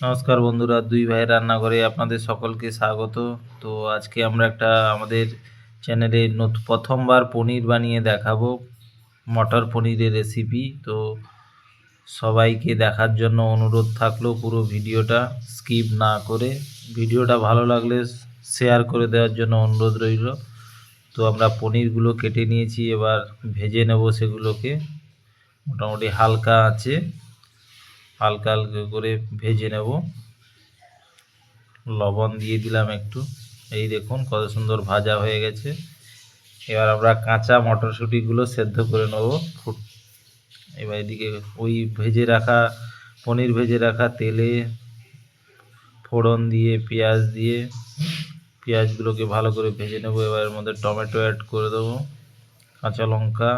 নমস্কার বন্ধুরা, দুই ভাই রান্নাঘরে আপনাদের সকলকে স্বাগত। তো আজকে আমরা একটা আমাদের চ্যানেলে প্রথমবার পনির বানিয়ে দেখাবো, মটর পনিরের রেসিপি। তো সবাইকে দেখার জন্য অনুরোধ থাকলো পুরো ভিডিওটা স্কিপ না করে। ভিডিওটা ভালো লাগলে শেয়ার করে দেওয়ার জন্য অনুরোধ রইল। তো আমরা পনিরগুলো কেটে নিয়েছি, এবার ভেজে নেব সেগুলোকে। মোটামুটি হালকা আছে, হালকা হালকা করে ভেজে নেব। লবণ দিয়ে দিলাম একটু। এই দেখুন কত সুন্দর ভাজা হয়ে গেছে। এবার আমরা কাঁচা মটরশুঁটিগুলো সেদ্ধ করে নেব। এবার এদিকে ওই পনির ভেজে রাখা তেলে ফোড়ন দিয়ে পেঁয়াজগুলোকে ভালো করে ভেজে নেব। এবার এর মধ্যে টমেটো অ্যাড করে দেবো, কাঁচা লঙ্কা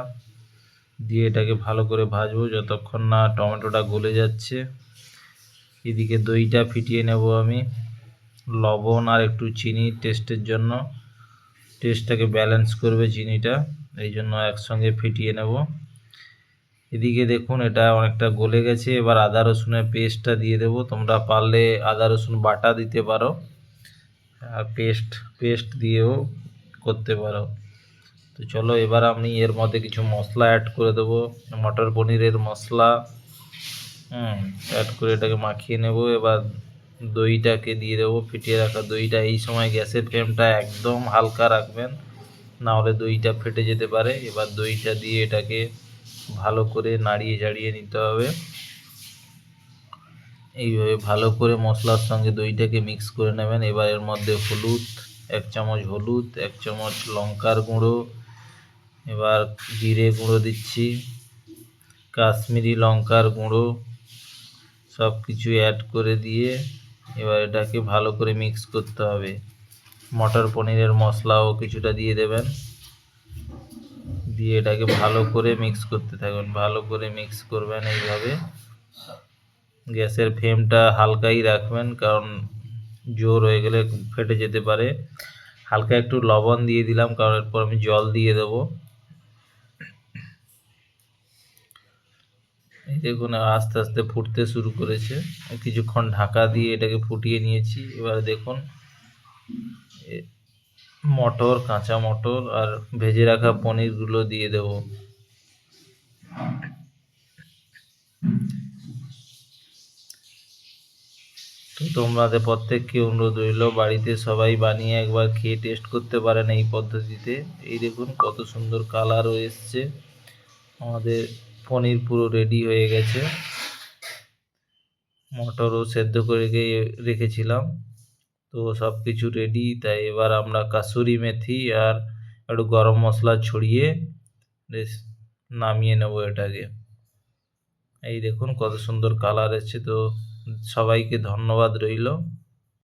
দিয়ে এটাকে ভালো করে ভাজবো যতক্ষণ না টমেটোটা গলে যাচ্ছে। এদিকে দইটা ফিটিয়ে নেব আমি, লবণ আর একটু চিনি টেস্টের জন্য, টেস্টটাকে ব্যালেন্স করবে চিনিটা, এই জন্য একসঙ্গে ফিটিয়ে নেব। এদিকে দেখুন এটা অনেকটা গলে গেছে। এবার আদা রসুনের পেস্টটা দিয়ে দেবো। তোমরা পারলে আদা রসুন বাটা দিতে পারো, আর পেস্ট দিয়েও করতে পারো। তো চলো এবার আমি এর মধ্যে কিছু মশলা অ্যাড করে দেবো, মটর পনিরের মশলা অ্যাড করে এটাকে মাখিয়ে নেব। এবার দইটাকে দিয়ে দেবো, ফিটিয়ে রাখা দইটা। এই সময় গ্যাসের ফ্লেমটা একদম হালকা রাখবেন, না হলে দইটা ফেটে যেতে পারে। এবার দইটা দিয়ে এটাকে ভালো করে নাড়িয়ে চাড়িয়ে নিতে হবে। এইভাবে ভালো করে মশলার সঙ্গে দইটাকে মিক্স করে নেবেন। এবার এর মধ্যে এক চামচ হলুদ, 1 চামচ লঙ্কার গুঁড়ো, এবার জিরে গুঁড়ো দিচ্ছি, কাশ্মীরি লঙ্কার গুঁড়ো, সব কিছু অ্যাড করে দিয়ে এবার এটাকে ভালো করে মিক্স করতে হবে। মটর পনিরের মশলাও কিছুটা দিয়ে দেবেন, দিয়ে এটাকে ভালো করে মিক্স করতে থাকবেন। ভালো করে মিক্স করবেন এইভাবে। গ্যাসের ফ্লেমটা হালকাই রাখবেন, কারণ জোর হয়ে গেলে ফেটে যেতে পারে। হালকা একটু লবণ দিয়ে দিলাম, কারণ এরপর আমি জল দিয়ে দেবো। এই দেখুন আস্তে আস্তে ফুটতে শুরু করেছে। কিছুক্ষণ ঢাকা দিয়ে এটাকে ফুটিয়ে নিয়েছি। এবার দেখুন কাঁচা মটর আর ভেজে রাখা পনিরগুলো দিয়ে দেব। তো তোমাদের প্রত্যেককে অনুরোধ রইল, বাড়িতে সবাই বানিয়ে একবার খেয়ে টেস্ট করতে পারেন এই পদ্ধতিতে। এই দেখুন কত সুন্দর কালারও এসছে। আমাদের পনির পুরো রেডি হয়ে গেছে। মটরও সেদ্ধ করে রেখেছিলাম। তো সব কিছু রেডি। তাই এবার আমরা কাসুরি মেথি আর একটু গরম মশলা ছড়িয়ে নামিয়ে নেব এটাকে। এই দেখুন কত সুন্দর কালার এসছে। তো সবাইকে ধন্যবাদ রইল।